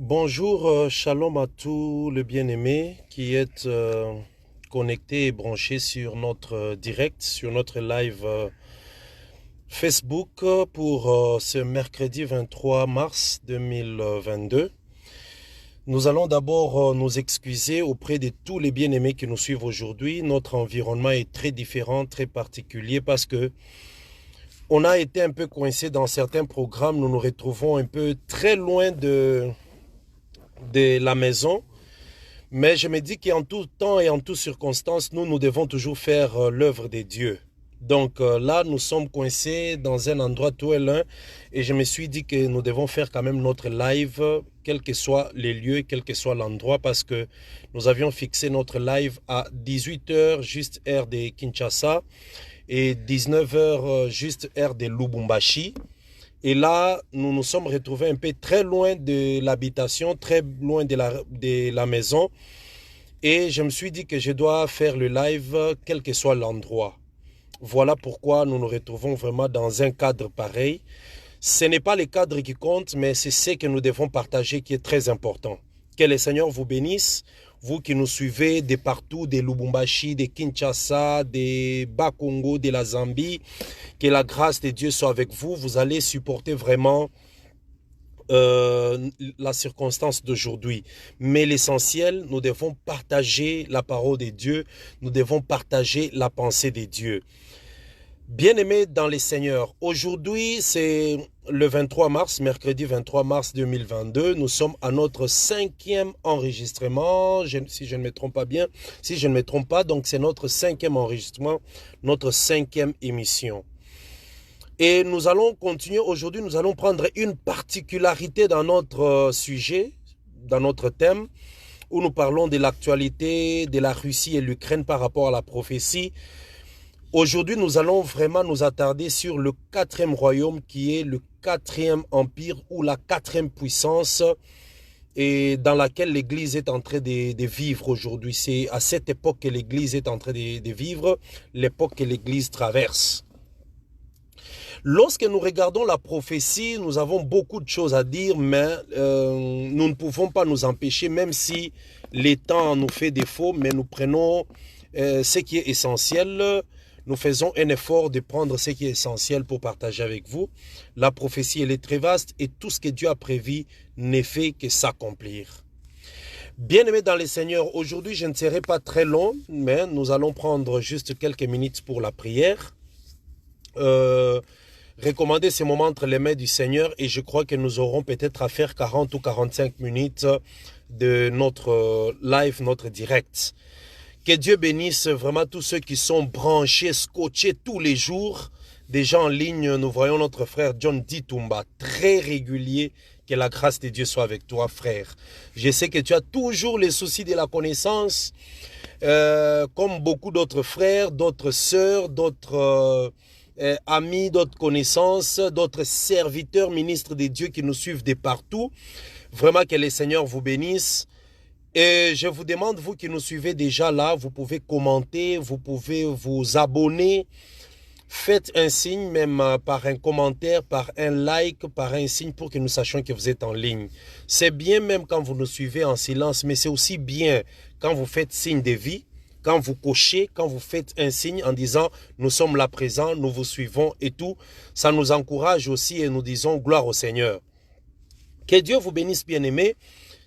Bonjour, shalom à tous les bien-aimés qui êtes connectés et branchés sur notre direct, sur notre live Facebook pour ce mercredi 23 mars 2022. Nous allons d'abord nous excuser auprès de tous les bien-aimés qui nous suivent aujourd'hui. Notre environnement est très différent, très particulier parce que on a été un peu coincé dans certains programmes. Nous nous retrouvons un peu très loin de la maison. Mais je me dis qu'en tout temps et en toutes circonstances, nous devons toujours faire l'œuvre de Dieu. Donc là, nous sommes coincés dans un endroit tout est loin et je me suis dit que nous devons faire quand même notre live, quels que soient les lieux, quel que soit l'endroit, parce que nous avions fixé notre live à 18 heures, juste heure de Kinshasa, et 19 heures, juste heure de Lubumbashi. Et là, nous nous sommes retrouvés un peu très loin de l'habitation, très loin de la maison. Et je me suis dit que je dois faire le live, quel que soit l'endroit. Voilà pourquoi nous nous retrouvons vraiment dans un cadre pareil. Ce n'est pas le cadre qui compte, mais c'est ce que nous devons partager qui est très important. Que le Seigneur vous bénisse, vous qui nous suivez de partout, de Lubumbashi, de Kinshasa, de Bas-Congo, de la Zambie. Que la grâce de Dieu soit avec vous. Vous allez supporter vraiment la circonstance d'aujourd'hui. Mais l'essentiel, nous devons partager la parole de Dieu. Nous devons partager la pensée de Dieu. Bien-aimés dans les Seigneurs, aujourd'hui c'est le 23 mars, mercredi 23 mars 2022. Nous sommes à notre 5e enregistrement, si je ne me trompe pas bien, si je ne me trompe pas, donc c'est notre 5e enregistrement, notre 5e émission. Et nous allons continuer aujourd'hui, nous allons prendre une particularité dans notre sujet, dans notre thème, où nous parlons de l'actualité de la Russie et l'Ukraine par rapport à la prophétie. Aujourd'hui, nous allons vraiment nous attarder sur le 4e royaume qui est le 4e empire ou la 4e puissance et dans laquelle l'Église est en train de vivre aujourd'hui. C'est à cette époque que l'Église est en train de vivre, l'époque que l'Église traverse. Lorsque nous regardons la prophétie, nous avons beaucoup de choses à dire, mais nous ne pouvons pas nous empêcher, même si les temps nous fait défaut, mais nous prenons ce qui est essentiel. Nous faisons un effort de prendre ce qui est essentiel pour partager avec vous. La prophétie, elle est très vaste et tout ce que Dieu a prévu n'est fait que s'accomplir. Bien-aimés dans les Seigneurs, aujourd'hui je ne serai pas très long, mais nous allons prendre juste quelques minutes pour la prière. Recommander ces moments entre les mains du Seigneur et je crois que nous aurons peut-être à faire 40 ou 45 minutes de notre live, notre direct. Que Dieu bénisse vraiment tous ceux qui sont branchés, scotchés tous les jours. Déjà en ligne, nous voyons notre frère John Ditumba, très régulier. Que la grâce de Dieu soit avec toi, frère. Je sais que tu as toujours les soucis de la connaissance, comme beaucoup d'autres frères, d'autres sœurs, d'autres amis, d'autres connaissances, d'autres serviteurs, ministres de Dieu qui nous suivent de partout. Vraiment que le Seigneur vous bénisse. Et je vous demande, vous qui nous suivez déjà là, vous pouvez commenter, vous pouvez vous abonner. Faites un signe, même par un commentaire, par un like, par un signe pour que nous sachions que vous êtes en ligne. C'est bien même quand vous nous suivez en silence, mais c'est aussi bien quand vous faites signe de vie, quand vous cochez, quand vous faites un signe en disant « nous sommes là présents, nous vous suivons » et tout. Ça nous encourage aussi et nous disons « gloire au Seigneur ». Que Dieu vous bénisse, bien-aimés.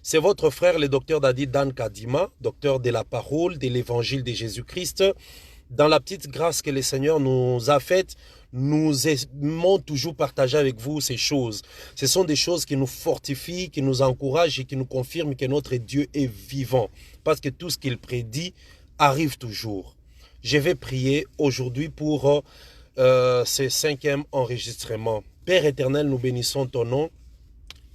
C'est votre frère, le docteur Dadi Dan Kadima, docteur de la parole, de l'évangile de Jésus-Christ. Dans la petite grâce que le Seigneur nous a faite, nous aimons toujours partager avec vous ces choses. Ce sont des choses qui nous fortifient, qui nous encouragent et qui nous confirment que notre Dieu est vivant. Parce que tout ce qu'il prédit arrive toujours. Je vais prier aujourd'hui pour ce 5e enregistrement. Père éternel, nous bénissons ton nom.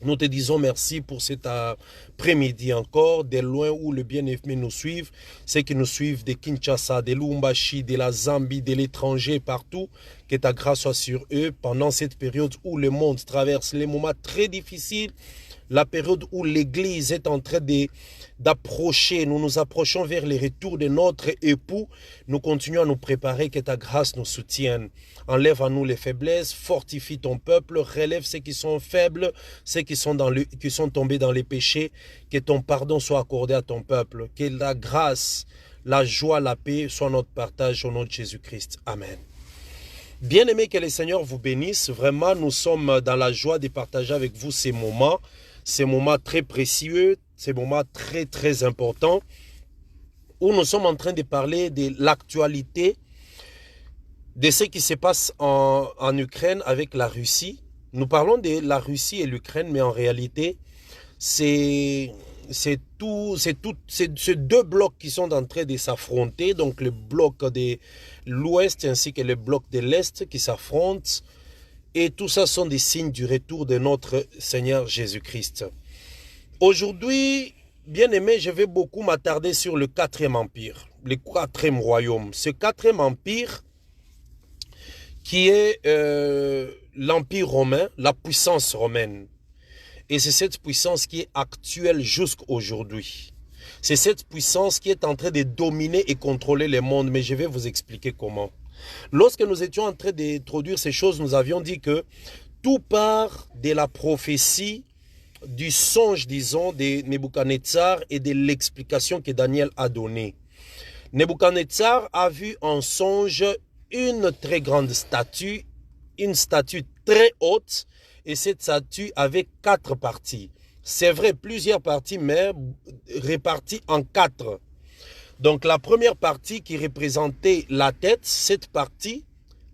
Nous te disons merci pour cet après-midi encore, de loin où le bien-aimé nous suivent, ceux qui nous suivent de Kinshasa, de Lubumbashi, de la Zambie, de l'étranger, partout. Que ta grâce soit sur eux pendant cette période où le monde traverse les moments très difficiles, la période où l'Église est en train d'approcher, nous nous approchons vers le retour de notre époux, nous continuons à nous préparer, que ta grâce nous soutienne. Enlève à nous les faiblesses, fortifie ton peuple, relève ceux qui sont faibles, ceux qui sont tombés dans les péchés, que ton pardon soit accordé à ton peuple, que la grâce, la joie, la paix soit notre partage au nom de Jésus-Christ. Amen. Bien-aimés, que le Seigneur vous bénisse. Vraiment, nous sommes dans la joie de partager avec vous ces moments très précieux, ces moments très, très importants, où nous sommes en train de parler de l'actualité, de ce qui se passe en Ukraine avec la Russie. Nous parlons de la Russie et l'Ukraine, mais en réalité, c'est ces deux blocs qui sont en train de s'affronter, donc le bloc de l'Ouest ainsi que le bloc de l'Est qui s'affrontent. Et tout ça sont des signes du retour de notre Seigneur Jésus-Christ. Aujourd'hui, bien aimé, je vais beaucoup m'attarder sur le 4e empire, le 4e royaume. Ce 4e empire qui est l'empire romain, la puissance romaine. Et c'est cette puissance qui est actuelle jusqu'à aujourd'hui. C'est cette puissance qui est en train de dominer et contrôler le monde, mais je vais vous expliquer comment. Lorsque nous étions en train d'introduire ces choses, nous avions dit que tout part de la prophétie, du songe, disons, de Nebuchadnezzar et de l'explication que Daniel a donnée. Nebuchadnezzar a vu en songe une très grande statue, une statue très haute, et cette statue avait 4 parties. C'est vrai, plusieurs parties, mais réparties en 4. Donc la première partie qui représentait la tête, cette partie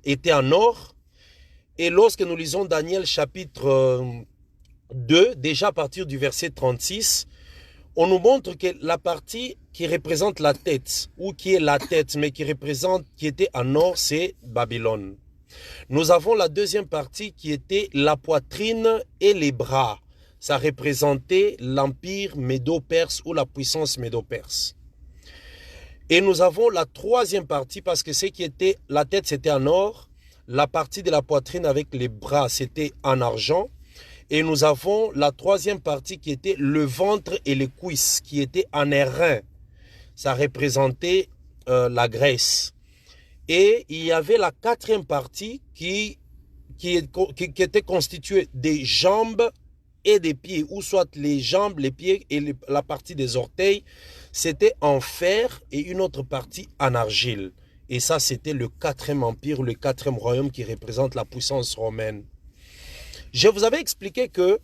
était en or. Et lorsque nous lisons Daniel chapitre 2, déjà à partir du verset 36, on nous montre que la partie qui représente la tête, ou qui est la tête, mais qui était en or, c'est Babylone. Nous avons la deuxième partie qui était la poitrine et les bras. Ça représentait l'empire médo-perse ou la puissance médo-perse. Et nous avons la troisième partie parce que ce qui était la tête, c'était en or. La partie de la poitrine avec les bras, c'était en argent. Et nous avons la troisième partie qui était le ventre et les cuisses, qui était en airain. Ça représentait la Grèce. Et il y avait la quatrième partie qui était constituée des jambes et des pieds, ou soit les jambes, les pieds et la partie des orteils, c'était en fer et une autre partie en argile. Et ça, c'était le 4e empire, le 4e royaume qui représente la puissance romaine. Je vous avais expliqué que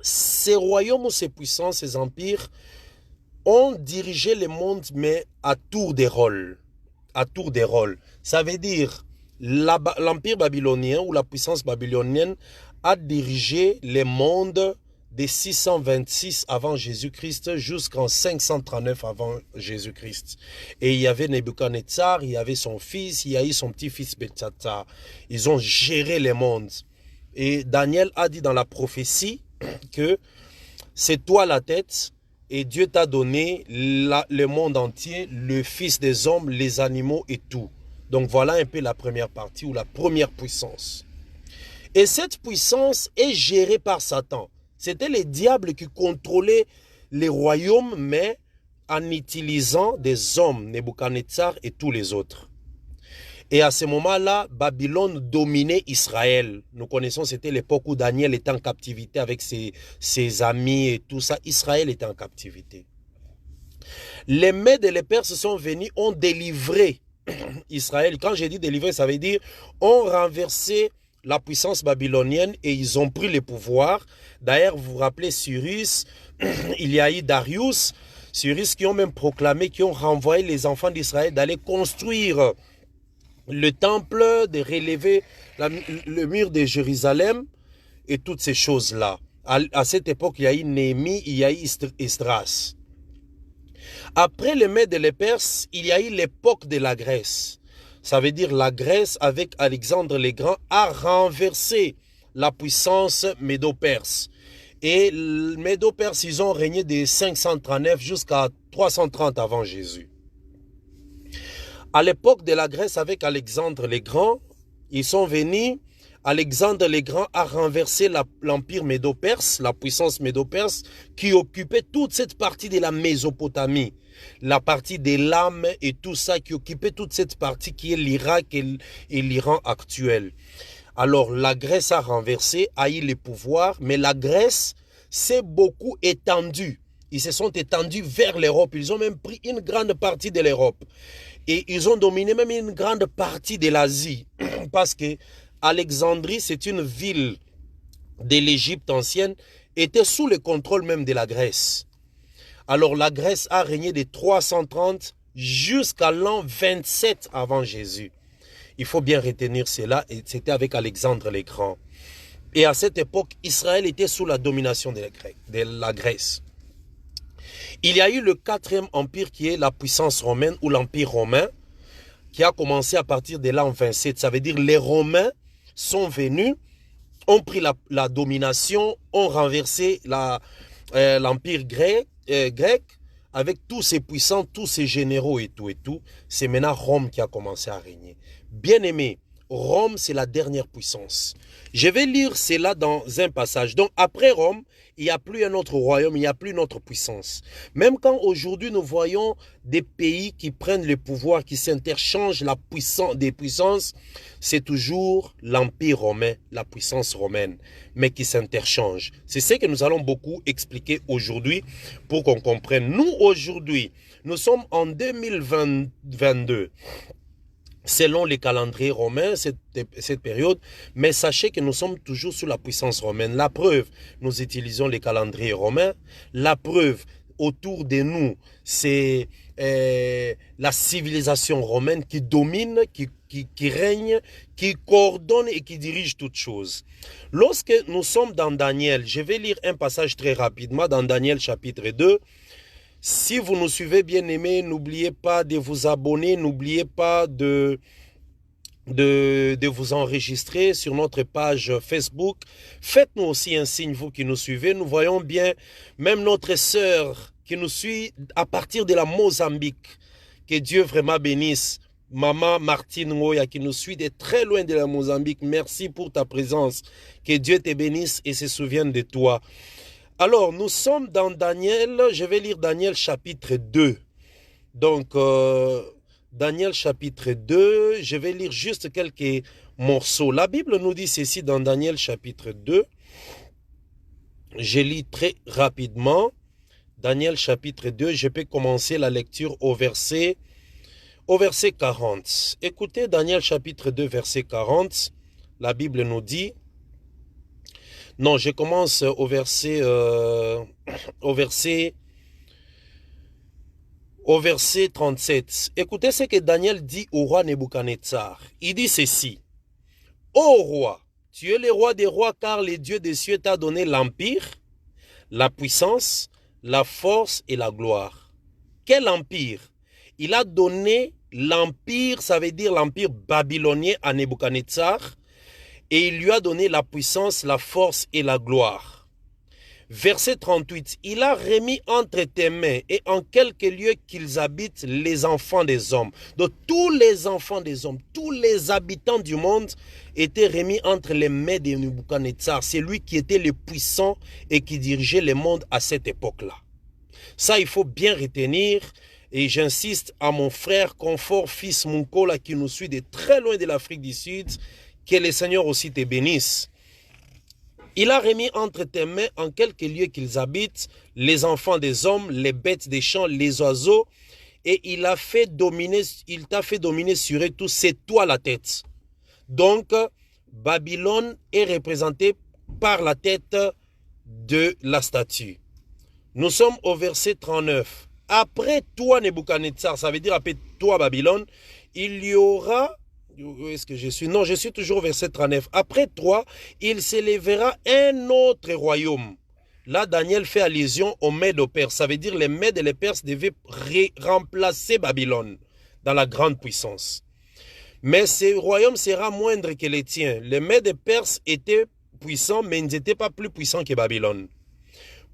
ces royaumes ou ces puissances, ces empires, ont dirigé le monde, mais à tour des rôles. À tour des rôles. Ça veut dire, l'empire babylonien ou la puissance babylonienne a dirigé le monde de 626 avant Jésus-Christ jusqu'en 539 avant Jésus-Christ. Et il y avait Nebuchadnezzar, il y avait son fils, il y a eu son petit-fils Belshazzar. Ils ont géré le monde. Et Daniel a dit dans la prophétie que c'est toi la tête et Dieu t'a donné le monde entier, le fils des hommes, les animaux et tout. Donc voilà un peu la première partie ou la première puissance. Et cette puissance est gérée par Satan. C'était les diables qui contrôlaient les royaumes, mais en utilisant des hommes, Nebuchadnezzar et tous les autres. Et à ce moment-là, Babylone dominait Israël. Nous connaissons, c'était l'époque où Daniel était en captivité avec ses amis et tout ça. Israël était en captivité. Les Mèdes et les Perses sont venus, ont délivré Israël. Quand j'ai dit délivrer, ça veut dire ont renversé la puissance babylonienne et ils ont pris le pouvoir. D'ailleurs, vous vous rappelez Cyrus, il y a eu Darius, Cyrus qui ont même proclamé, qui ont renvoyé les enfants d'Israël d'aller construire le temple, de relever le mur de Jérusalem et toutes ces choses-là. À cette époque, il y a eu Néhémie, il y a eu Esdras. Après les Mèdes et les Perses, il y a eu l'époque de la Grèce. Ça veut dire la Grèce, avec Alexandre le Grand, a renversé la puissance médo-perse. Et les médo-perses, ils ont régné de 539 jusqu'à 330 avant Jésus. À l'époque de la Grèce, avec Alexandre le Grand, Ils sont venus, Alexandre le Grand a renversé l'empire médo-perse, la puissance médo-perse, qui occupait toute cette partie de la Mésopotamie. La partie des lames et tout ça, qui occupait toute cette partie qui est l'Irak et l'Iran actuel. Alors la Grèce a renversé, a eu le pouvoir, mais la Grèce s'est beaucoup étendue. Ils se sont étendus vers l'Europe. Ils ont même pris une grande partie de l'Europe. Et ils ont dominé même une grande partie de l'Asie. Parce que Alexandrie, c'est une ville de l'Égypte ancienne, était sous le contrôle même de la Grèce. Alors la Grèce a régné de 330 jusqu'à l'an 27 avant Jésus. Il faut bien retenir cela, et c'était avec Alexandre le Grand. Et à cette époque, Israël était sous la domination de la Grèce. Il y a eu le 4e empire qui est la puissance romaine ou l'empire romain, qui a commencé à partir de l'an 27. Ça veut dire les Romains sont venus, ont pris la domination, ont renversé l'empire grec, avec tous ses puissants, tous ses généraux et tout et tout. C'est maintenant Rome qui a commencé à régner. Bien aimé, Rome, c'est la dernière puissance. Je vais lire cela dans un passage. Donc, après Rome, il n'y a plus un autre royaume, il n'y a plus une autre puissance. Même quand aujourd'hui nous voyons des pays qui prennent le pouvoir, qui s'interchangent des puissances, c'est toujours l'empire romain, la puissance romaine, mais qui s'interchangent. C'est ce que nous allons beaucoup expliquer aujourd'hui pour qu'on comprenne. Nous, aujourd'hui, nous sommes en 2022. Selon les calendriers romains, cette période, mais sachez que nous sommes toujours sous la puissance romaine. La preuve, nous utilisons les calendriers romains. La preuve, autour de nous, c'est la civilisation romaine qui domine, qui règne, qui coordonne et qui dirige toutes choses. Lorsque nous sommes dans Daniel, je vais lire un passage très rapidement dans Daniel chapitre 2. Si vous nous suivez, bien aimés, n'oubliez pas de vous abonner, n'oubliez pas de vous enregistrer sur notre page Facebook. Faites-nous aussi un signe, vous qui nous suivez. Nous voyons bien, même notre sœur qui nous suit à partir de la Mozambique. Que Dieu vraiment bénisse. Maman Martine Ngoya qui nous suit de très loin de la Mozambique. Merci pour ta présence. Que Dieu te bénisse et se souvienne de toi. Alors, nous sommes dans Daniel, je vais lire Daniel chapitre 2. Donc, Daniel chapitre 2, je vais lire juste quelques morceaux. La Bible nous dit ceci dans Daniel chapitre 2. Je lis très rapidement. Daniel chapitre 2, je peux commencer la lecture au verset 40. Écoutez Daniel chapitre 2, verset 40. La Bible nous dit... Non, je commence au verset 37. Écoutez ce que Daniel dit au roi Nebuchadnezzar. Il dit ceci. Ô roi, tu es le roi des rois car le Dieu des cieux t'a donné l'empire, la puissance, la force et la gloire. Quel empire? Il a donné l'empire, ça veut dire l'empire babylonien à Nebuchadnezzar. Et il lui a donné la puissance, la force et la gloire. Verset 38. Il a remis entre tes mains et en quelque lieu qu'ils habitent les enfants des hommes. Donc tous les enfants des hommes, tous les habitants du monde étaient remis entre les mains de Nebuchadnezzar. C'est lui qui était le puissant et qui dirigeait le monde à cette époque-là. Ça, il faut bien retenir. Et j'insiste à mon frère Confort, fils Munkola, qui nous suit de très loin de l'Afrique du Sud. Que le Seigneur aussi te bénisse. Il a remis entre tes mains en quelques lieux qu'ils habitent les enfants des hommes, les bêtes des champs, les oiseaux, et il t'a fait dominer sur eux tous, c'est toi la tête. Donc, Babylone est représentée par la tête de la statue. Nous sommes au verset 39. Après toi, Nebuchadnezzar, ça veut dire après toi, Babylone, il y aura... Où est-ce que je suis? Non, je suis toujours au verset 39. Après toi, il s'élèvera un autre royaume. Là, Daniel fait allusion aux Mèdes aux Perses. Ça veut dire les Mèdes et les Perses devaient remplacer Babylone dans la grande puissance. Mais ce royaume sera moindre que les tiens. Les Mèdes et Perses étaient puissants, mais ils n'étaient pas plus puissants que Babylone.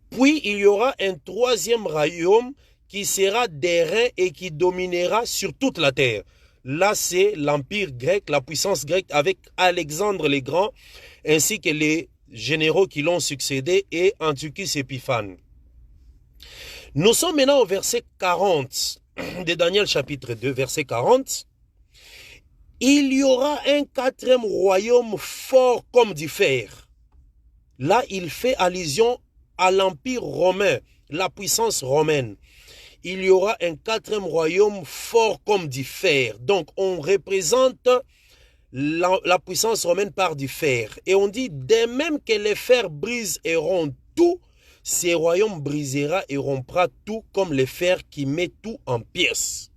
Puis, il y aura un troisième royaume qui sera d'airain et qui dominera sur toute la terre. Là, c'est l'Empire grec, la puissance grecque avec Alexandre le Grand, ainsi que les généraux qui l'ont succédé et Antiochus Épiphane. Nous sommes maintenant au verset 40 de Daniel chapitre 2, verset 40. Il y aura un quatrième royaume fort comme du fer. Là, il fait allusion à l'Empire romain, la puissance romaine. Il y aura un quatrième royaume fort comme du fer. Donc, on représente la puissance romaine par du fer. Et on dit, dès même que les fers brisent et rompent tout, ces royaumes brisera et rompra tout comme le fer qui met tout en pièces.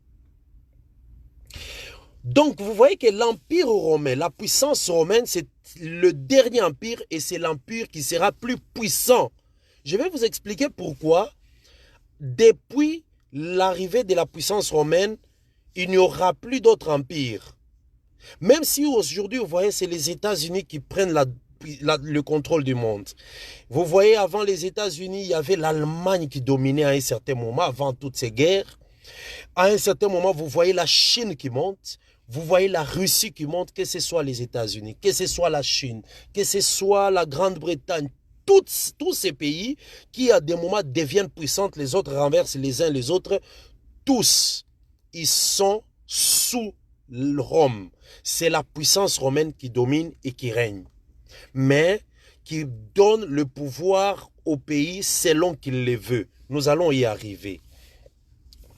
Donc, vous voyez que l'Empire romain, la puissance romaine, c'est le dernier empire et c'est l'empire qui sera plus puissant. Je vais vous expliquer pourquoi. Depuis l'arrivée de la puissance romaine, il n'y aura plus d'autres empires. Même si aujourd'hui, vous voyez, c'est les États-Unis qui prennent le contrôle du monde. Vous voyez, avant les États-Unis, il y avait l'Allemagne qui dominait à un certain moment, avant toutes ces guerres. À un certain moment, vous voyez la Chine qui monte. Vous voyez la Russie qui monte, que ce soit les États-Unis, que ce soit la Chine, que ce soit la Grande-Bretagne. Tous ces pays qui à des moments deviennent puissants, les autres renversent les uns les autres, tous, ils sont sous Rome. C'est la puissance romaine qui domine et qui règne, mais qui donne le pouvoir au pays selon qu'il le veut. Nous allons y arriver.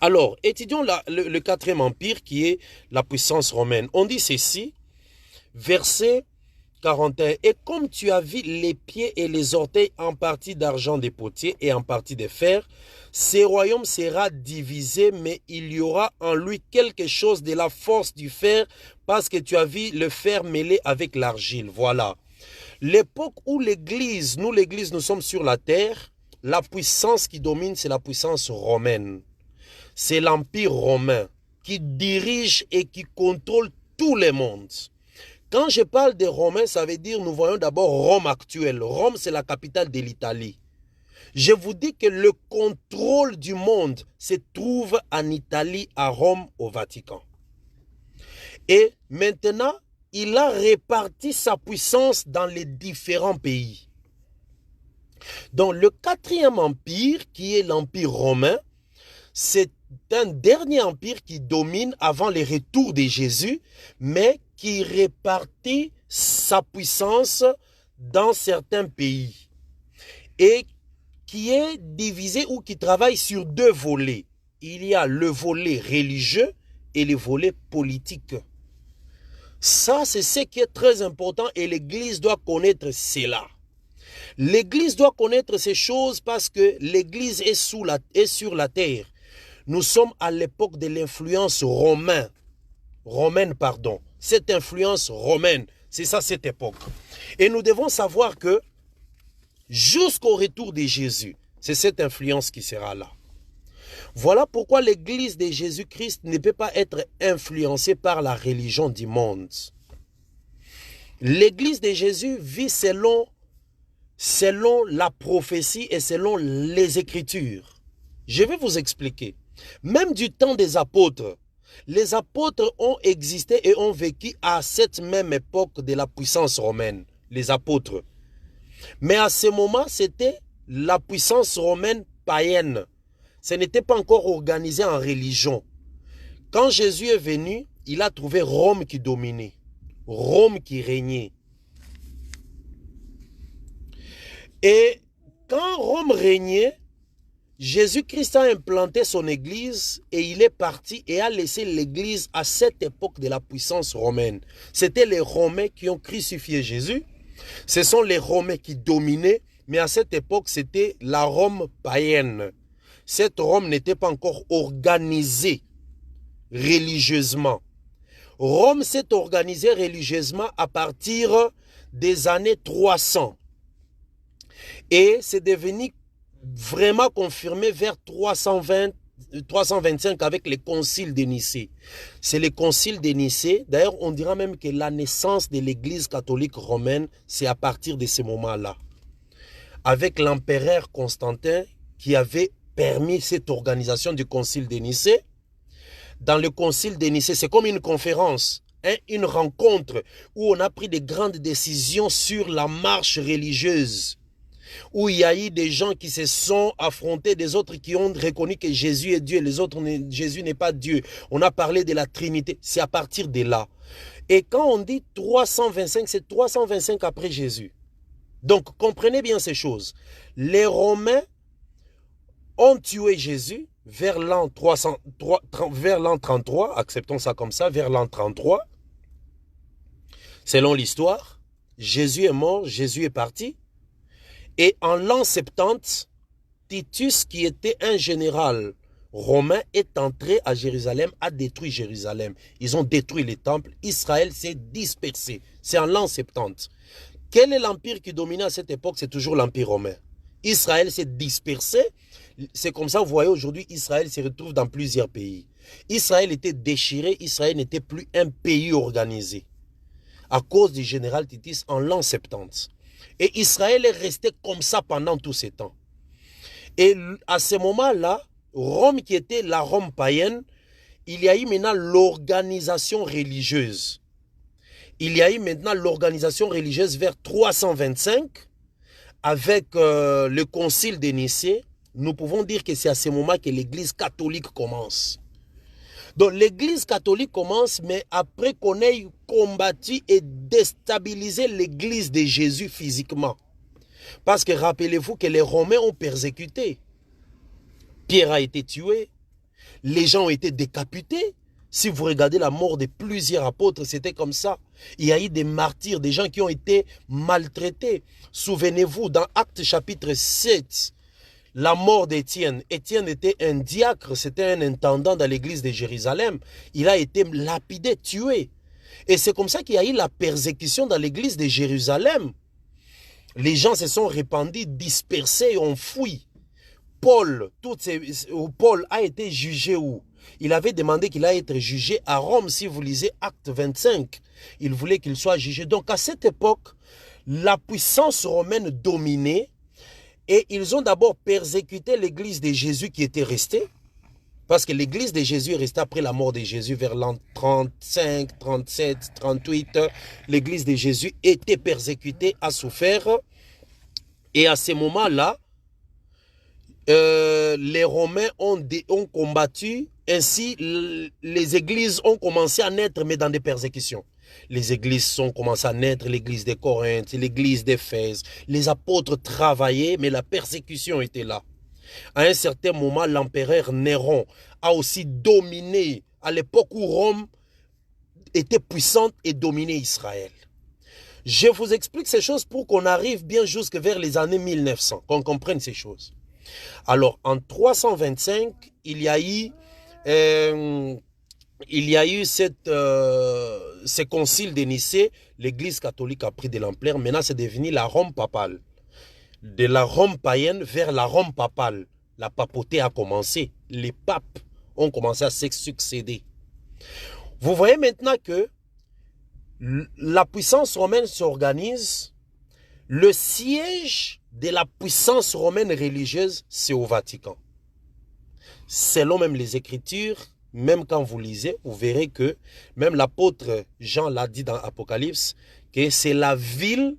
Alors, étudions le quatrième empire qui est la puissance romaine. On dit ceci, verset 41. Et comme tu as vu les pieds et les orteils en partie d'argent des potiers et en partie de fer, ce royaume sera divisé, mais il y aura en lui quelque chose de la force du fer, parce que tu as vu le fer mêlé avec l'argile. Voilà. L'époque où l'Église, nous sommes sur la terre, la puissance qui domine, c'est la puissance romaine. C'est l'Empire romain qui dirige et qui contrôle tout le monde. Quand je parle des Romains, ça veut dire, nous voyons d'abord Rome actuelle. Rome, c'est la capitale de l'Italie. Je vous dis que le contrôle du monde se trouve en Italie, à Rome, au Vatican. Et maintenant, il a réparti sa puissance dans les différents pays. Donc, le quatrième empire, qui est l'Empire romain, c'est un dernier empire qui domine avant le retour de Jésus, mais qui répartit sa puissance dans certains pays et qui est divisé ou qui travaille sur deux volets. Il y a le volet religieux et le volet politique. Ça, c'est ce qui est très important et l'Église doit connaître cela. L'Église doit connaître ces choses parce que l'Église est sur la terre. Nous sommes à l'époque de l'influence romaine. Cette influence romaine, c'est ça cette époque. Et nous devons savoir que jusqu'au retour de Jésus, c'est cette influence qui sera là. Voilà pourquoi l'Église de Jésus-Christ ne peut pas être influencée par la religion du monde. L'Église de Jésus vit selon la prophétie et selon les Écritures. Je vais vous expliquer. Même du temps des apôtres, les apôtres ont existé et ont vécu à cette même époque de la puissance romaine, les apôtres. Mais à ce moment, c'était la puissance romaine païenne. Ce n'était pas encore organisé en religion. Quand Jésus est venu, il a trouvé Rome qui dominait, Rome qui régnait. Et quand Rome régnait, Jésus-Christ a implanté son église et il est parti et a laissé l'église à cette époque de la puissance romaine. C'était les Romains qui ont crucifié Jésus. Ce sont les Romains qui dominaient, mais à cette époque, c'était la Rome païenne. Cette Rome n'était pas encore organisée religieusement. Rome s'est organisée religieusement à partir des années 300. Et c'est devenu vraiment confirmé vers 325 avec le concile de Nicée. C'est le concile de Nicée. D'ailleurs, on dira même que la naissance de l'église catholique romaine, c'est à partir de ce moment-là. Avec l'empereur Constantin qui avait permis cette organisation du concile de Nicée. dans le concile de Nicée, c'est comme une conférence, hein, une rencontre où on a pris de grandes décisions sur la marche religieuse, où il y a eu des gens qui se sont affrontés, des autres qui ont reconnu que Jésus est Dieu, les autres, Jésus n'est pas Dieu. On a parlé de la Trinité, c'est à partir de là. Et quand on dit 325, c'est 325 après Jésus. Donc, comprenez bien ces choses. Les Romains ont tué Jésus vers l'an 33, acceptons ça comme ça, vers l'an 33. Selon l'histoire, Jésus est mort, Jésus est parti. Et en l'an 70, Titus, qui était un général romain, est entré à Jérusalem, a détruit Jérusalem. Ils ont détruit les temples. Israël s'est dispersé. C'est en l'an 70. Quel est l'empire qui dominait à cette époque? C'est toujours l'empire romain. Israël s'est dispersé. C'est comme ça, vous voyez, aujourd'hui, Israël se retrouve dans plusieurs pays. Israël était déchiré. Israël n'était plus un pays organisé à cause du général Titus en l'an 70. Et Israël est resté comme ça pendant tous ces temps. Et à ce moment-là, Rome, qui était la Rome païenne, il y a eu maintenant l'organisation religieuse. Il y a eu maintenant l'organisation religieuse vers 325, avec le concile de Nicée. Nous pouvons dire que c'est à ce moment que l'église catholique commence. Donc l'église catholique commence, mais après qu'on ait combattu et déstabilisé l'église de Jésus physiquement. Parce que rappelez-vous que les Romains ont persécuté. Pierre a été tué. Les gens ont été décapités. Si vous regardez la mort de plusieurs apôtres, c'était comme ça. Il y a eu des martyrs, des gens qui ont été maltraités. Souvenez-vous, dans Actes chapitre 7, la mort d'Étienne. Étienne était un diacre, c'était un intendant dans l'église de Jérusalem. Il a été lapidé, tué. Et c'est comme ça qu'il y a eu la persécution dans l'église de Jérusalem. Les gens se sont répandus, dispersés et ont fui. Paul a été jugé où? Il avait demandé qu'il allait être jugé à Rome. Si vous lisez Acte 25, il voulait qu'il soit jugé. Donc à cette époque, la puissance romaine dominait. Et ils ont d'abord persécuté l'église de Jésus qui était restée. Parce que l'église de Jésus est restée après la mort de Jésus vers l'an 35, 37, 38. L'église de Jésus était persécutée, a souffert. Et à ce moment-là, les Romains ont combattu. Ainsi, les églises ont commencé à naître, mais dans des persécutions. Les églises ont commencé à naître, l'église de Corinthe, l'église d'Éphèse. Les apôtres travaillaient, mais la persécution était là. À un certain moment, l'empereur Néron a aussi dominé, à l'époque où Rome était puissante et dominait Israël. Je vous explique ces choses pour qu'on arrive bien jusque vers les années 1900, qu'on comprenne ces choses. Alors, en 325, il y a eu ce concile de Nicée. L'église catholique a pris de l'ampleur. Maintenant, c'est devenu la Rome papale. De la Rome païenne vers la Rome papale. La papauté a commencé. Les papes ont commencé à se succéder. Vous voyez maintenant que la puissance romaine s'organise. Le siège de la puissance romaine religieuse, c'est au Vatican. Selon même les Écritures, même quand vous lisez, vous verrez que même l'apôtre Jean l'a dit dans Apocalypse, que c'est la ville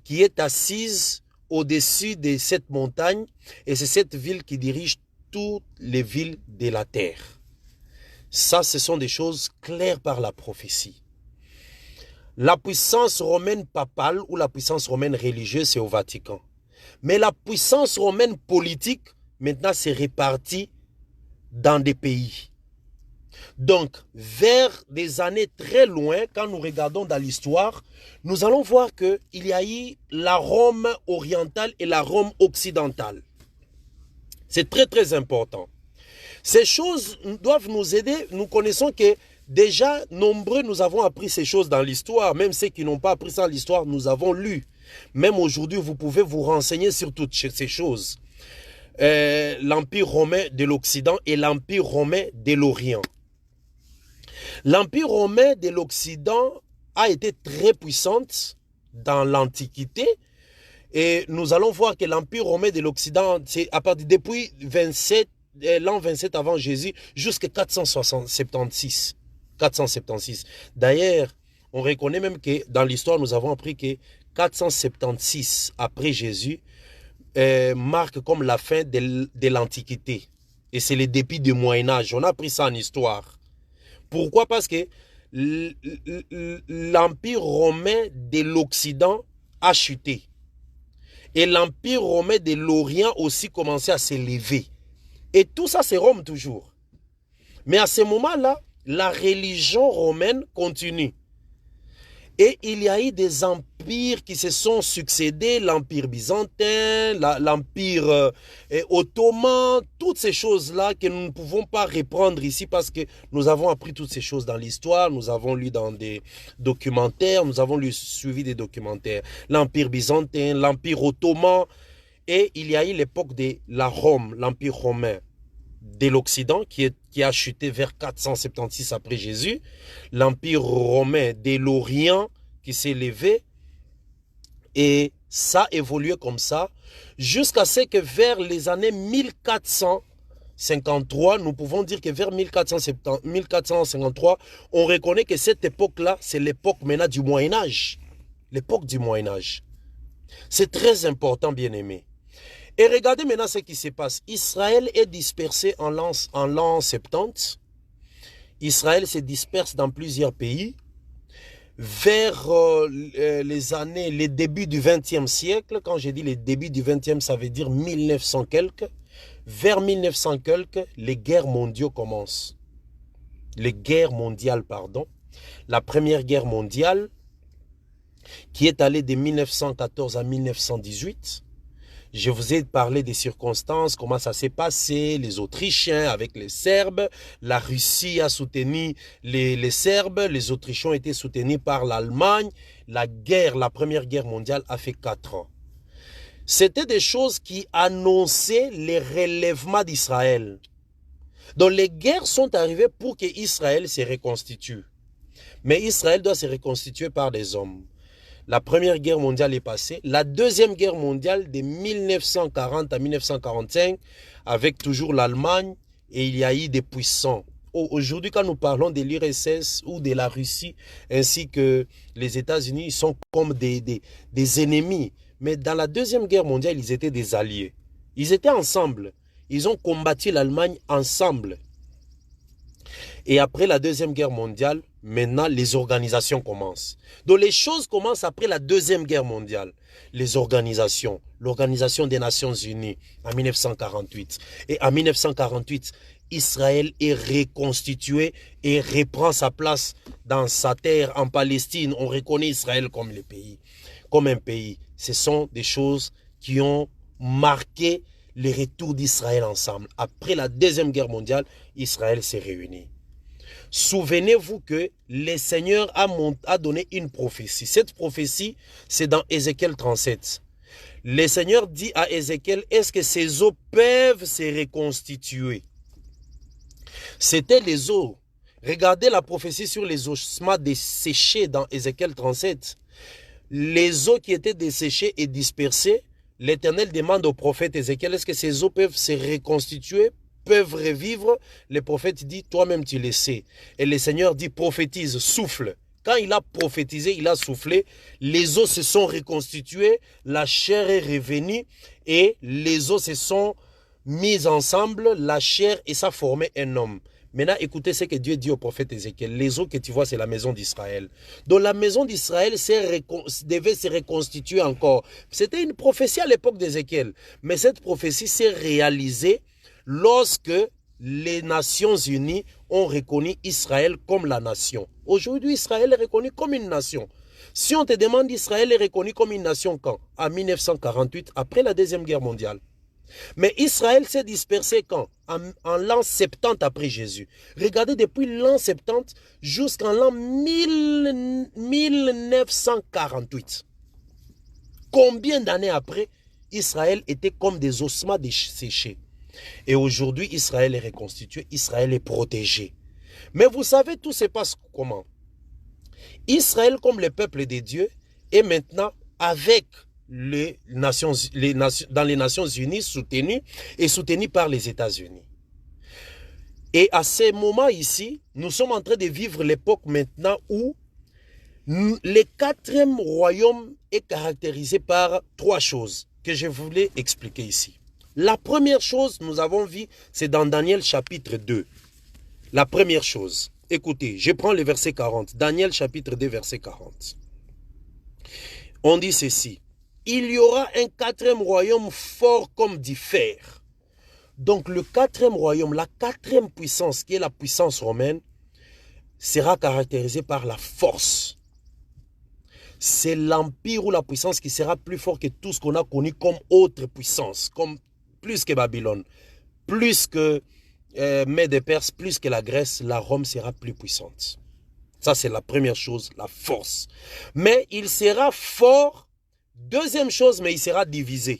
qui est assise au-dessus de cette montagne et c'est cette ville qui dirige toutes les villes de la terre. Ça, ce sont des choses claires par la prophétie. La puissance romaine papale ou la puissance romaine religieuse, c'est au Vatican. Mais la puissance romaine politique, maintenant, c'est réparti dans des pays. Donc, vers des années très loin, quand nous regardons dans l'histoire, nous allons voir qu'il y a eu la Rome orientale et la Rome occidentale. C'est très, très important. Ces choses doivent nous aider. Nous connaissons que déjà, nombreux, nous avons appris ces choses dans l'histoire. Même ceux qui n'ont pas appris ça dans l'histoire, nous avons lu. Même aujourd'hui, vous pouvez vous renseigner sur toutes ces choses. L'Empire romain de l'Occident et l'Empire romain de l'Orient. L'Empire romain de l'Occident a été très puissante dans l'Antiquité. Et nous allons voir que l'Empire romain de l'Occident, c'est à partir depuis 27 l'an 27 avant Jésus jusqu'à 476. 476. D'ailleurs, on reconnaît même que dans l'histoire, nous avons appris que 476 après Jésus marque comme la fin de l'Antiquité. Et c'est le début du Moyen-Âge. On a appris ça en histoire. Pourquoi? Parce que l'Empire romain de l'Occident a chuté. Et l'Empire romain de l'Orient aussi commençait à s'élever. Et tout ça, c'est Rome toujours. Mais à ce moment-là, la religion romaine continue. Et il y a eu des empires qui se sont succédés, l'empire byzantin, l'empire ottoman, toutes ces choses-là que nous ne pouvons pas reprendre ici parce que nous avons appris toutes ces choses dans l'histoire, nous avons lu dans des documentaires, nous avons suivi des documentaires. L'empire byzantin, l'empire ottoman, et il y a eu l'époque de la Rome, l'empire romain de l'Occident qui a chuté vers 476 après Jésus, l'Empire romain de l'Orient qui s'est élevé, et ça a évolué comme ça, jusqu'à ce que vers les années 1453, nous pouvons dire que vers 1453, on reconnaît que cette époque-là, c'est l'époque maintenant du Moyen-Âge. L'époque du Moyen-Âge. C'est très important, bien aimé. Et regardez maintenant ce qui se passe. Israël est dispersé en l'an 70. Israël se disperse dans plusieurs pays. Vers les débuts du XXe siècle, quand je dis les débuts du XXe, ça veut dire 1900 quelques. Vers 1900 quelques, les guerres mondiales commencent. Les guerres mondiales, pardon. La première guerre mondiale, qui est allée de 1914 à 1918. Je vous ai parlé des circonstances, comment ça s'est passé, les Autrichiens avec les Serbes, la Russie a soutenu les Serbes, les Autrichiens ont été soutenus par l'Allemagne. La première guerre mondiale a fait 4 ans. C'était des choses qui annonçaient les relèvements d'Israël. Donc les guerres sont arrivées pour que Israël se reconstitue. Mais Israël doit se reconstituer par des hommes. La première guerre mondiale est passée. La deuxième guerre mondiale de 1940 à 1945, avec toujours l'Allemagne, et il y a eu des puissants. Aujourd'hui, quand nous parlons de l'URSS ou de la Russie, ainsi que les États-Unis, ils sont comme des ennemis. Mais dans la deuxième guerre mondiale, ils étaient des alliés. Ils étaient ensemble. Ils ont combattu l'Allemagne ensemble. Et après la deuxième guerre mondiale, maintenant les organisations commencent. Donc les choses commencent après la deuxième guerre mondiale. Les organisations, l'Organisation des Nations Unies en 1948. Et en 1948, Israël est reconstitué et reprend sa place dans sa terre en Palestine. On reconnaît Israël comme le pays, comme un pays. Ce sont des choses qui ont marqué le retour d'Israël ensemble. Après la deuxième guerre mondiale, Israël s'est réuni. Souvenez-vous que le Seigneur a donné une prophétie. Cette prophétie, c'est dans Ézéchiel 37. Le Seigneur dit à Ézéchiel, est-ce que ces eaux peuvent se reconstituer? C'était les eaux. Regardez la prophétie sur les ossements desséchés dans Ézéchiel 37. Les eaux qui étaient desséchées et dispersées, l'Éternel demande au prophète Ézéchiel, est-ce que ces eaux peuvent se reconstituer, peuvent revivre? Le prophète dit, toi-même tu le sais. Et le Seigneur dit, prophétise, souffle. Quand il a prophétisé, il a soufflé, les os se sont reconstitués, la chair est revenue et les os se sont mis ensemble, la chair, et ça formait un homme. Maintenant, écoutez ce que Dieu dit au prophète Ézéchiel. Les eaux que tu vois, c'est la maison d'Israël. Donc la maison d'Israël devait se reconstituer encore. C'était une prophétie à l'époque d'Ézéchiel. Mais cette prophétie s'est réalisée lorsque les Nations Unies ont reconnu Israël comme la nation. Aujourd'hui, Israël est reconnu comme une nation. Si on te demande, Israël est reconnu comme une nation quand? En 1948, après la Deuxième Guerre mondiale. Mais Israël s'est dispersé quand? En l'an 70 après Jésus. Regardez, depuis l'an 70 jusqu'en l'an 1948. Combien d'années après, Israël était comme des ossements desséchés. Et aujourd'hui, Israël est reconstitué, Israël est protégé. Mais vous savez, tout se passe comment? Israël, comme le peuple de Dieu, est maintenant avec dans les Nations Unies soutenu par les États-Unis. Et à ces moments ici, nous sommes en train de vivre l'époque maintenant où le quatrième royaume est caractérisé par trois choses que je voulais expliquer ici. La première chose, nous avons vu, c'est dans Daniel chapitre 2. La première chose, écoutez, je prends le verset 40. Daniel chapitre 2, verset 40. On dit ceci. Il y aura un quatrième royaume fort comme du fer. Donc le quatrième royaume, la quatrième puissance qui est la puissance romaine, sera caractérisée par la force. C'est l'empire ou la puissance qui sera plus fort que tout ce qu'on a connu comme autre puissance, comme plus que Babylone, plus que Mède et Perse, plus que la Grèce, la Rome sera plus puissante. Ça, c'est la première chose, la force. Mais il sera fort. Deuxième chose, mais il sera divisé.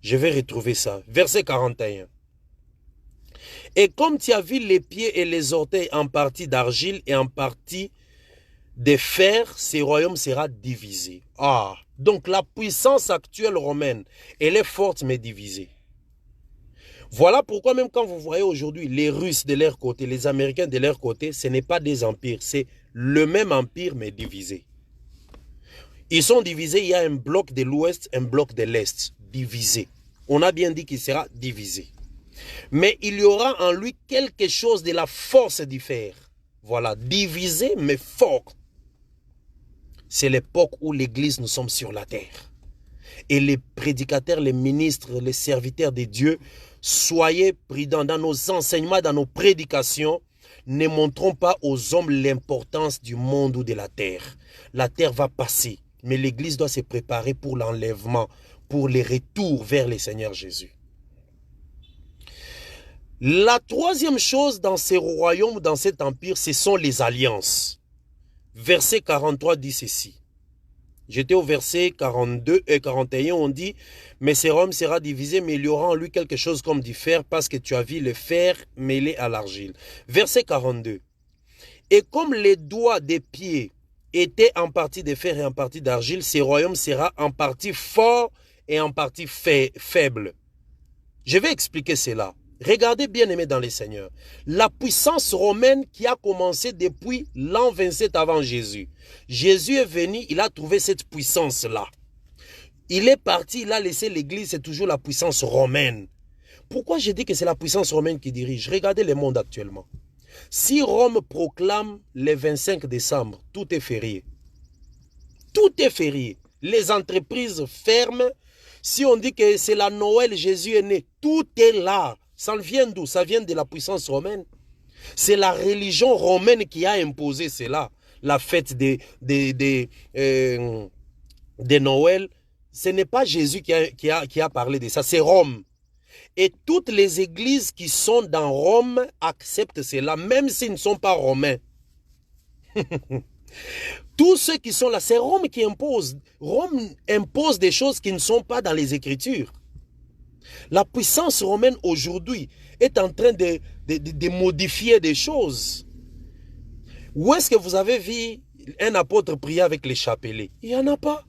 Je vais retrouver ça. Verset 41. Et comme tu as vu les pieds et les orteils en partie d'argile et en partie de fer, ce royaume sera divisé. Ah, donc la puissance actuelle romaine, elle est forte mais divisée. Voilà pourquoi même quand vous voyez aujourd'hui les Russes de leur côté, les Américains de leur côté, ce n'est pas des empires, c'est le même empire mais divisé. Ils sont divisés, il y a un bloc de l'Ouest, un bloc de l'Est, divisé. On a bien dit qu'il sera divisé. Mais il y aura en lui quelque chose de la force du fer. Voilà, divisé mais fort. C'est l'époque où l'Église, nous sommes sur la terre. Et les prédicateurs, les ministres, les serviteurs de Dieu, soyez prudents dans nos enseignements, dans nos prédications. Ne montrons pas aux hommes l'importance du monde ou de la terre. La terre va passer, mais l'Église doit se préparer pour l'enlèvement, pour les retours vers le Seigneur Jésus. La troisième chose dans ces royaumes, dans cet empire, ce sont les alliances. Verset 43 dit ceci. J'étais au verset 42 et 41, on dit, mais ce royaume sera divisé, mais il y aura en lui quelque chose comme du fer, parce que tu as vu le fer mêlé à l'argile. Verset 42. Et comme les doigts des pieds étaient en partie de fer et en partie d'argile, ce royaume sera en partie fort et en partie faible. Je vais expliquer cela. Regardez bien aimé dans les seigneurs. La puissance romaine qui a commencé depuis l'an 27 avant Jésus. Jésus est venu, il a trouvé cette puissance-là. Il est parti, il a laissé l'église, c'est toujours la puissance romaine. Pourquoi je dis que c'est la puissance romaine qui dirige? Regardez le monde actuellement. Si Rome proclame le 25 décembre, tout est férié. Tout est férié. Les entreprises ferment. Si on dit que c'est la Noël, Jésus est né, tout est là. Ça vient d'où? Ça vient de la puissance romaine. C'est la religion romaine qui a imposé cela. La fête de Noël, ce n'est pas Jésus qui a parlé de ça, c'est Rome. Et toutes les églises qui sont dans Rome acceptent cela, même s'ils ne sont pas romains. Tous ceux qui sont là, c'est Rome qui impose. Rome impose des choses qui ne sont pas dans les Écritures. La puissance romaine aujourd'hui est en train de modifier des choses. Où est-ce que vous avez vu un apôtre prier avec les chapelets? Il n'y en a pas.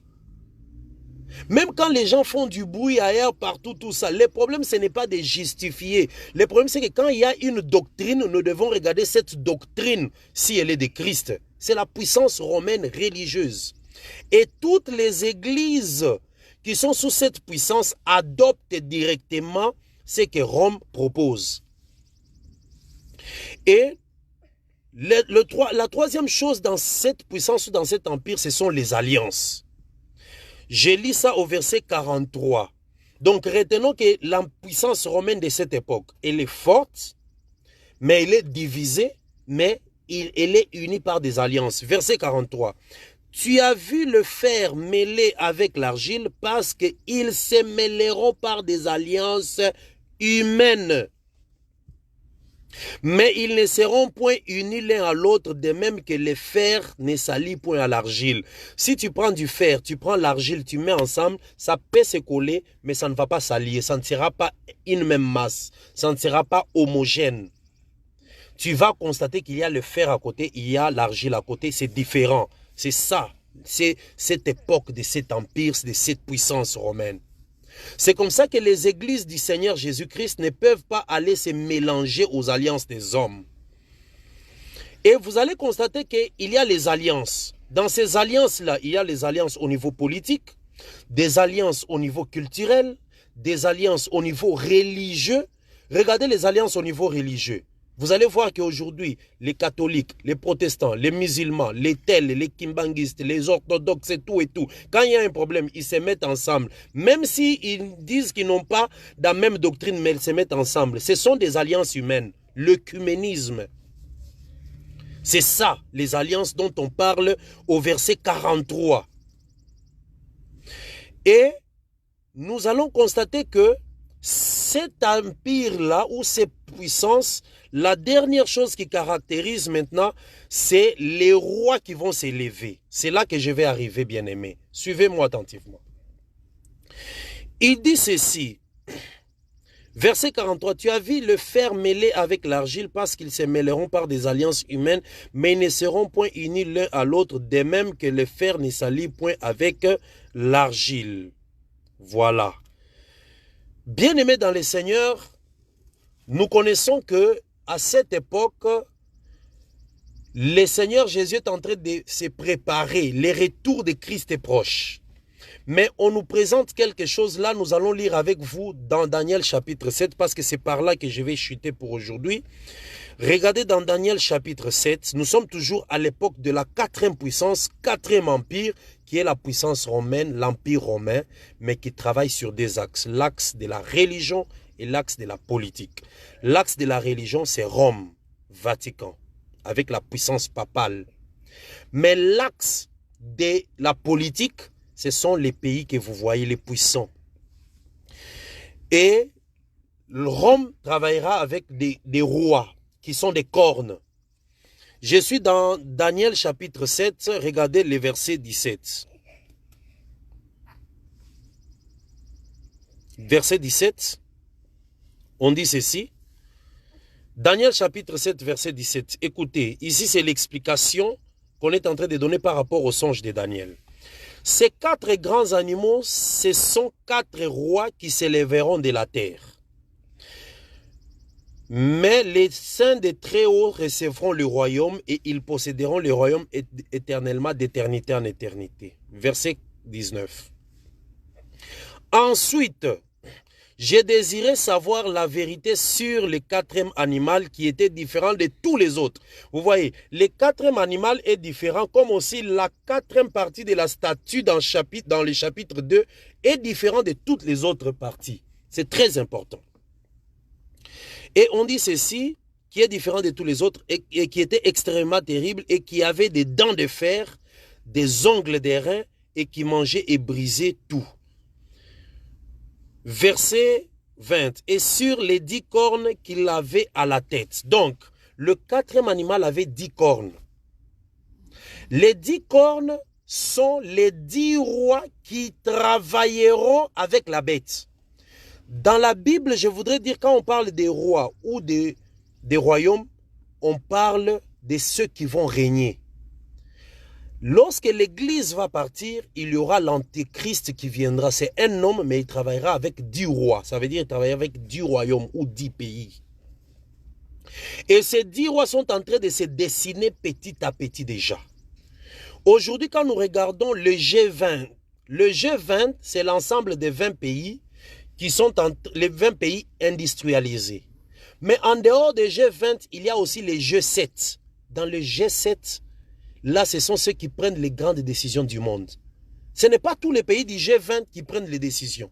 Même quand les gens font du bruit ailleurs, partout, tout ça, le problème, ce n'est pas de justifier. Le problème, c'est que quand il y a une doctrine, nous devons regarder cette doctrine, si elle est de Christ. C'est la puissance romaine religieuse. Et toutes les églises qui sont sous cette puissance adoptent directement ce que Rome propose. Et la troisième chose dans cette puissance ou dans cet empire, ce sont les alliances. Je lis ça au verset 43. Donc retenons que la puissance romaine de cette époque, elle est forte, mais elle est divisée, mais elle est unie par des alliances. Verset 43. Tu as vu le fer mêlé avec l'argile parce qu'ils se mêleront par des alliances humaines. Mais ils ne seront point unis l'un à l'autre, de même que le fer ne s'allie point à l'argile. Si tu prends du fer, tu prends l'argile, tu mets ensemble, ça peut se coller, mais ça ne va pas s'allier. Ça ne sera pas une même masse. Ça ne sera pas homogène. Tu vas constater qu'il y a le fer à côté, il y a l'argile à côté, c'est différent. C'est ça, c'est cette époque de cet empire, de cette puissance romaine. C'est comme ça que les églises du Seigneur Jésus-Christ ne peuvent pas aller se mélanger aux alliances des hommes. Et vous allez constater qu'il y a les alliances. Dans ces alliances-là, il y a les alliances au niveau politique, des alliances au niveau culturel, des alliances au niveau religieux. Regardez les alliances au niveau religieux. Vous allez voir qu'aujourd'hui, les catholiques, les protestants, les musulmans, les tels, les kimbanguistes, les orthodoxes et tout, quand il y a un problème, ils se mettent ensemble. Même s'ils disent qu'ils n'ont pas la même doctrine, mais ils se mettent ensemble. Ce sont des alliances humaines. L'œcuménisme. C'est ça, les alliances dont on parle au verset 43. Et nous allons constater que cet empire-là, ou ces puissances, la dernière chose qui caractérise maintenant, c'est les rois qui vont s'élever. C'est là que je vais arriver, bien-aimés. Suivez-moi attentivement. Il dit ceci, verset 43, « Tu as vu le fer mêlé avec l'argile parce qu'ils se mêleront par des alliances humaines, mais ils ne seront point unis l'un à l'autre, de même que le fer ne s'allie point avec l'argile. » Voilà. Bien-aimés dans le Seigneur, nous connaissons que à cette époque, le Seigneur Jésus est en train de se préparer. Le retour de Christ est proche. Mais on nous présente quelque chose là, nous allons lire avec vous dans Daniel chapitre 7, parce que c'est par là que je vais chuter pour aujourd'hui. Regardez dans Daniel chapitre 7, nous sommes toujours à l'époque de la quatrième puissance, quatrième empire, qui est la puissance romaine, l'empire romain, mais qui travaille sur deux axes, l'axe de la religion et l'axe de la politique. L'axe de la religion, c'est Rome, Vatican, avec la puissance papale. Mais l'axe de la politique, ce sont les pays que vous voyez, les puissants. Et Rome travaillera avec des rois qui sont des cornes. Je suis dans Daniel chapitre 7, regardez le verset 17. Verset 17, on dit ceci. Daniel chapitre 7, verset 17. Écoutez, ici c'est l'explication qu'on est en train de donner par rapport au songe de Daniel. Ces quatre grands animaux, ce sont quatre rois qui s'élèveront de la terre. Mais les saints des Très-Hauts recevront le royaume et ils posséderont le royaume éternellement d'éternité en éternité. Verset 19. Ensuite, j'ai désiré savoir la vérité sur le quatrième animal qui était différent de tous les autres. Vous voyez, le quatrième animal est différent, comme aussi la quatrième partie de la statue dans le chapitre 2 est différent de toutes les autres parties. C'est très important. Et on dit ceci, qui est différent de tous les autres et qui était extrêmement terrible et qui avait des dents de fer, des ongles d'airain et qui mangeait et brisait tout. Verset 20. Et sur les 10 cornes qu'il avait à la tête. Donc, le quatrième animal avait 10 cornes. Les 10 cornes sont les 10 rois qui travailleront avec la bête. Dans la Bible, je voudrais dire, quand on parle des rois ou des royaumes, on parle de ceux qui vont régner. Lorsque l'Église va partir, il y aura l'Antéchrist qui viendra. C'est un homme, mais il travaillera avec 10 rois. Ça veut dire qu'il travaillera avec 10 royaumes ou 10 pays. Et ces 10 rois sont en train de se dessiner petit à petit déjà. Aujourd'hui, quand nous regardons le G20, le G20, c'est l'ensemble des 20 pays qui sont les 20 pays industrialisés. Mais en dehors des G20, il y a aussi les G7. Dans le G7, là, ce sont ceux qui prennent les grandes décisions du monde. Ce n'est pas tous les pays du G20 qui prennent les décisions.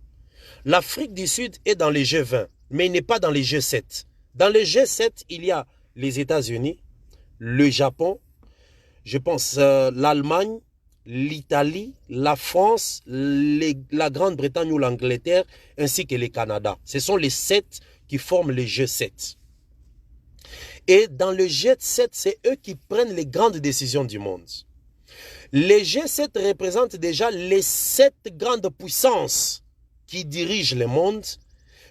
L'Afrique du Sud est dans les G20, mais il n'est pas dans les G7. Dans les G7, il y a les États-Unis, le Japon, je pense l'Allemagne, l'Italie, la France, la Grande-Bretagne ou l'Angleterre, ainsi que le Canada. Ce sont les 7 qui forment le G7. Et dans le G7, c'est eux qui prennent les grandes décisions du monde. Les G7 représentent déjà les 7 grandes puissances qui dirigent le monde,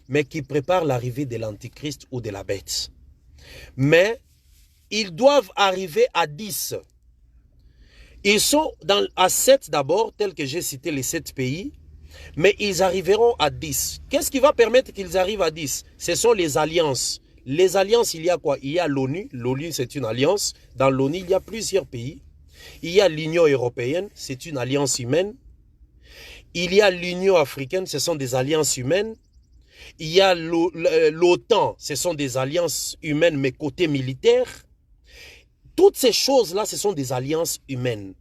mais qui préparent l'arrivée de l'Antichrist ou de la bête. Mais ils doivent arriver à 10. Ils sont à 7 d'abord, tels que j'ai cité les 7 pays. Mais ils arriveront à 10. Qu'est-ce qui va permettre qu'ils arrivent à 10? Ce sont les alliances. Les alliances, il y a quoi? Il y a l'ONU. L'ONU, c'est une alliance. Dans l'ONU, il y a plusieurs pays. Il y a l'Union européenne, c'est une alliance humaine. Il y a l'Union africaine, ce sont des alliances humaines. Il y a l'OTAN, ce sont des alliances humaines, mais côté militaire. Toutes ces choses-là, ce sont des alliances humaines.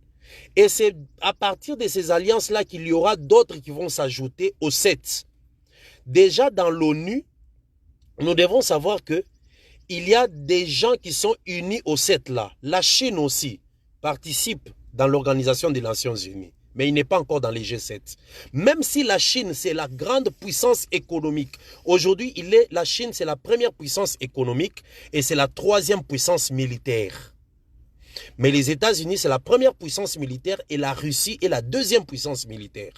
Et c'est à partir de ces alliances-là qu'il y aura d'autres qui vont s'ajouter aux 7. Déjà dans l'ONU, nous devons savoir que il y a des gens qui sont unis aux 7-là. La Chine aussi participe dans l'Organisation des Nations Unies, mais il n'est pas encore dans les G7. Même si la Chine, c'est la grande puissance économique. Aujourd'hui, la Chine, c'est la première puissance économique et c'est la 3e puissance militaire. Mais les États-Unis, c'est la première puissance militaire et la Russie est la 2e puissance militaire.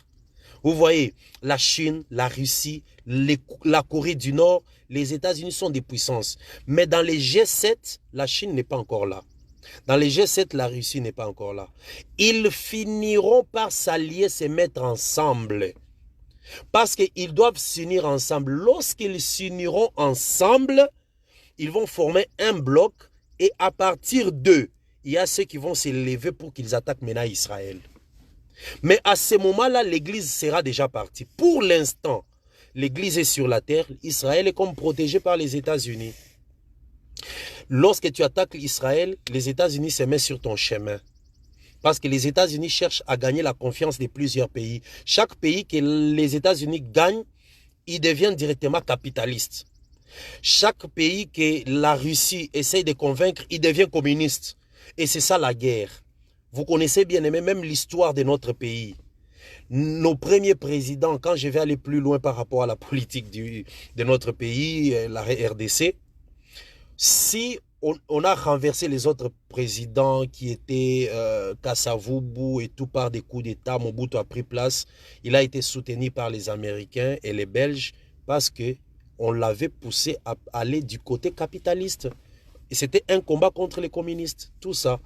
Vous voyez, la Chine, la Russie, la Corée du Nord, les États-Unis sont des puissances. Mais dans les G7, la Chine n'est pas encore là. Dans les G7, la Russie n'est pas encore là. Ils finiront par s'allier, se mettre ensemble. Parce qu'ils doivent s'unir ensemble. Lorsqu'ils s'uniront ensemble, ils vont former un bloc. Et à partir d'eux, il y a ceux qui vont s'élever pour qu'ils attaquent maintenant Israël. Mais à ce moment-là, l'Église sera déjà partie. Pour l'instant, l'Église est sur la terre. Israël est comme protégé par les États-Unis. Lorsque tu attaques Israël, les États-Unis se mettent sur ton chemin. Parce que les États-Unis cherchent à gagner la confiance de plusieurs pays. Chaque pays que les États-Unis gagnent, ils deviennent directement capitalistes. Chaque pays que la Russie essaye de convaincre, il devient communiste. Et c'est ça la guerre. Vous connaissez bien aimé même l'histoire de notre pays. Nos premiers présidents, quand je vais aller plus loin par rapport à la politique de notre pays, la RDC, si on a renversé les autres présidents qui étaient Kassavubu et tout par des coups d'État, Mobutu a pris place, il a été soutenu par les Américains et les Belges parce qu'on l'avait poussé à aller du côté capitaliste. Et c'était un combat contre les communistes, tout ça.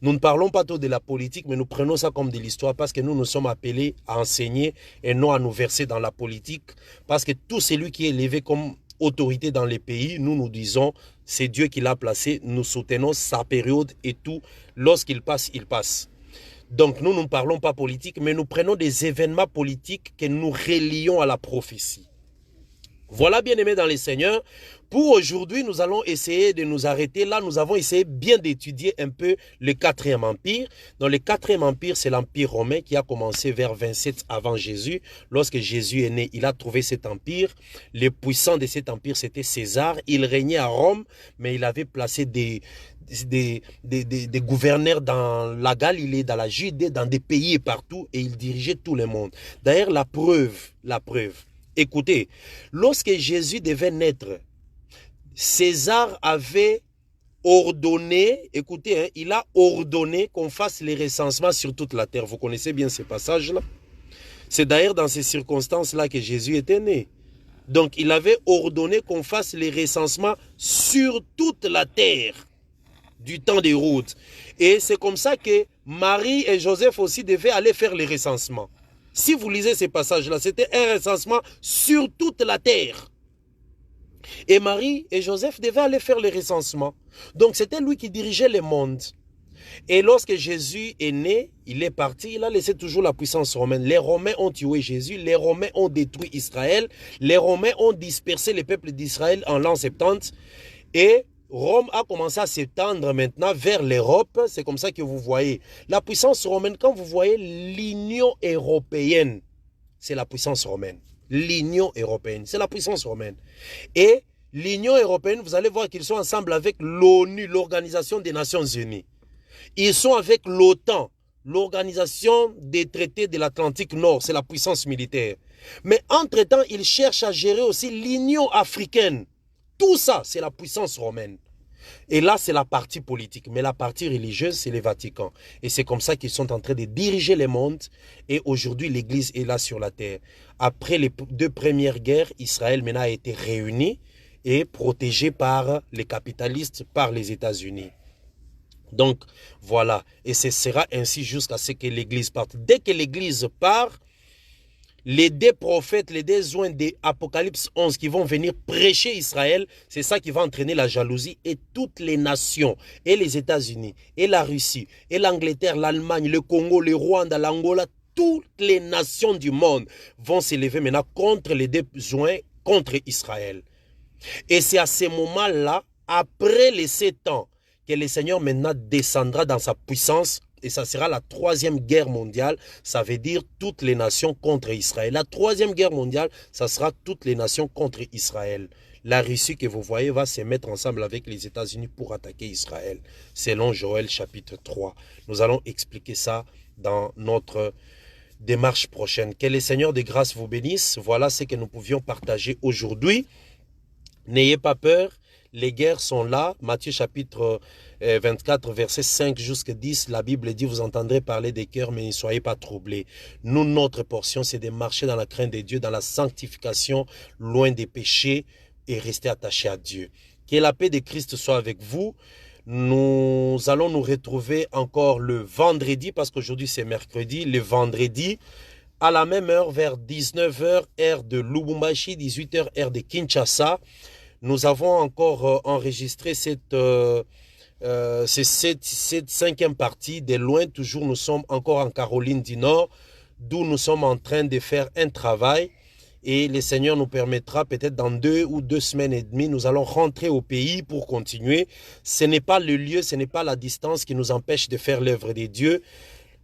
Nous ne parlons pas trop de la politique, mais nous prenons ça comme de l'histoire parce que nous sommes appelés à enseigner et non à nous verser dans la politique. Parce que tout celui qui est élevé comme autorité dans les pays, nous disons, c'est Dieu qui l'a placé, nous soutenons sa période et tout. Lorsqu'il passe, il passe. Donc nous ne parlons pas politique, mais nous prenons des événements politiques que nous relions à la prophétie. Voilà, bien aimés dans les Seigneurs. Pour aujourd'hui, nous allons essayer de nous arrêter. Là, nous avons essayé bien d'étudier un peu le 4e empire. Donc, le 4e empire, c'est l'empire romain qui a commencé vers 27 avant Jésus. Lorsque Jésus est né, il a trouvé cet empire. Les puissants de cet empire, c'était César. Il régnait à Rome, mais il avait placé des gouverneurs dans la Galilée, dans la Judée, dans des pays et partout, et il dirigeait tout le monde. D'ailleurs, la preuve. Écoutez, lorsque Jésus devait naître, César avait ordonné, écoutez, hein, il a ordonné qu'on fasse les recensements sur toute la terre. Vous connaissez bien ces passages-là. C'est d'ailleurs dans ces circonstances-là que Jésus était né. Donc, il avait ordonné qu'on fasse les recensements sur toute la terre du temps des routes. Et c'est comme ça que Marie et Joseph aussi devaient aller faire les recensements. Si vous lisez ces passages-là, c'était un recensement sur toute la terre. Et Marie et Joseph devaient aller faire le recensement. Donc c'était lui qui dirigeait le monde. Et lorsque Jésus est né, il est parti, il a laissé toujours la puissance romaine. Les Romains ont tué Jésus, les Romains ont détruit Israël, les Romains ont dispersé les peuples d'Israël en l'an 70. Et Rome a commencé à s'étendre maintenant vers l'Europe. C'est comme ça que vous voyez la puissance romaine. Quand vous voyez l'Union européenne, c'est la puissance romaine. L'Union européenne, c'est la puissance romaine. Et l'Union européenne, vous allez voir qu'ils sont ensemble avec l'ONU, l'Organisation des Nations Unies. Ils sont avec l'OTAN, l'Organisation des traités de l'Atlantique Nord, c'est la puissance militaire. Mais entre-temps, ils cherchent à gérer aussi l'Union africaine. Tout ça, c'est la puissance romaine. Et là, c'est la partie politique. Mais la partie religieuse, c'est le Vatican. Et c'est comme ça qu'ils sont en train de diriger le monde. Et aujourd'hui, l'Église est là sur la terre. Après les 2 premières guerres, Israël maintenant a été réuni et protégé par les capitalistes, par les États-Unis. Donc, voilà. Et ce sera ainsi jusqu'à ce que l'Église parte. Dès que l'Église part, Les deux prophètes, les deux joints d'Apocalypse 11 qui vont venir prêcher Israël, c'est ça qui va entraîner la jalousie. Et toutes les nations, et les États-Unis, et la Russie, et l'Angleterre, l'Allemagne, le Congo, le Rwanda, l'Angola, toutes les nations du monde vont s'élever maintenant contre les deux joints, contre Israël. Et c'est à ce moment-là, après les 7 ans, que le Seigneur maintenant descendra dans sa puissance. Et ça sera la 3e guerre mondiale. Ça veut dire toutes les nations contre Israël. La 3e guerre mondiale, ça sera toutes les nations contre Israël. La Russie que vous voyez va se mettre ensemble avec les États-Unis pour attaquer Israël. Selon Joël chapitre 3. Nous allons expliquer ça dans notre démarche prochaine. Que le Seigneur de grâce vous bénisse. Voilà ce que nous pouvions partager aujourd'hui. N'ayez pas peur. Les guerres sont là. Matthieu chapitre 24, verset 5 jusqu'à 10, la Bible dit, vous entendrez parler des cœurs, mais ne soyez pas troublés. Nous, notre portion, c'est de marcher dans la crainte de Dieu, dans la sanctification, loin des péchés et rester attachés à Dieu. Que la paix de Christ soit avec vous. Nous allons nous retrouver encore le vendredi, parce qu'aujourd'hui c'est mercredi, le vendredi, à la même heure, vers 19h, heure de Lubumbashi, 18h, heure de Kinshasa. Nous avons encore enregistré cette 5e partie. De loin, toujours, nous sommes encore en Caroline du Nord, d'où nous sommes en train de faire un travail. Et le Seigneur nous permettra peut-être dans 2 ou 2 semaines et demie, nous allons rentrer au pays pour continuer. Ce n'est pas le lieu, ce n'est pas la distance qui nous empêche de faire l'œuvre de Dieu.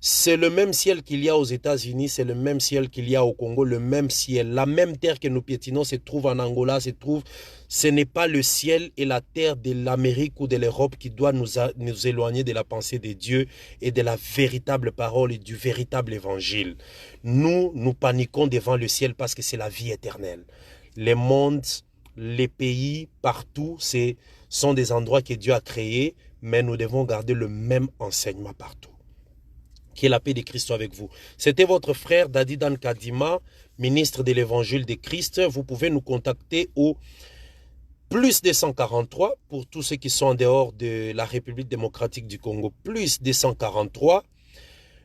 C'est le même ciel qu'il y a aux États-Unis, c'est le même ciel qu'il y a au Congo, le même ciel. La même terre que nous piétinons se trouve en Angola, ce n'est pas le ciel et la terre de l'Amérique ou de l'Europe qui doit nous éloigner de la pensée de Dieu et de la véritable parole et du véritable évangile. Nous paniquons devant le ciel parce que c'est la vie éternelle. Les mondes, les pays, partout, sont des endroits que Dieu a créés, mais nous devons garder le même enseignement partout. Que la paix de Christ soit avec vous. C'était votre frère Dadi Dan Kadima, ministre de l'évangile de Christ. Vous pouvez nous contacter au plus 243 pour tous ceux qui sont en dehors de la République démocratique du Congo. Plus 243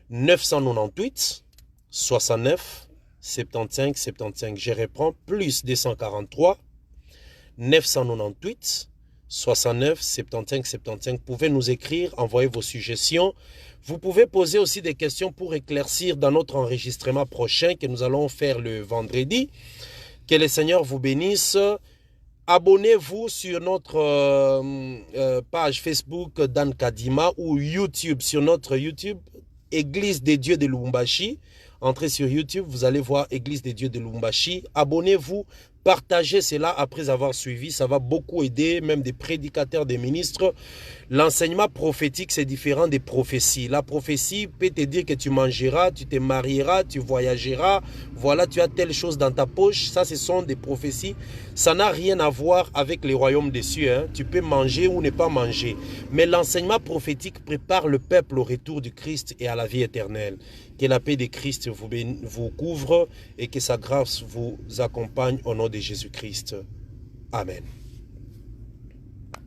998 69 75 75. Je reprends. Plus 243 998 69 75 75. Vous pouvez nous écrire, envoyer vos suggestions. Vous pouvez poser aussi des questions pour éclaircir dans notre enregistrement prochain que nous allons faire le vendredi. Que le Seigneur vous bénisse. Abonnez-vous sur notre page Facebook Dan Kadima ou YouTube, sur notre YouTube, Église des Dieux de Lubumbashi. Entrez sur YouTube, vous allez voir Église des Dieux de Lubumbashi. Abonnez-vous. Partagez cela après avoir suivi, ça va beaucoup aider, même des prédicateurs, des ministres. L'enseignement prophétique, c'est différent des prophéties. La prophétie peut te dire que tu mangeras, tu te marieras, tu voyageras, voilà, tu as telle chose dans ta poche. Ça, ce sont des prophéties. Ça n'a rien à voir avec les royaumes des cieux. Hein. Tu peux manger ou ne pas manger. Mais l'enseignement prophétique prépare le peuple au retour du Christ et à la vie éternelle. Que la paix de Christ vous couvre et que sa grâce vous accompagne au nom de Jésus-Christ. Amen.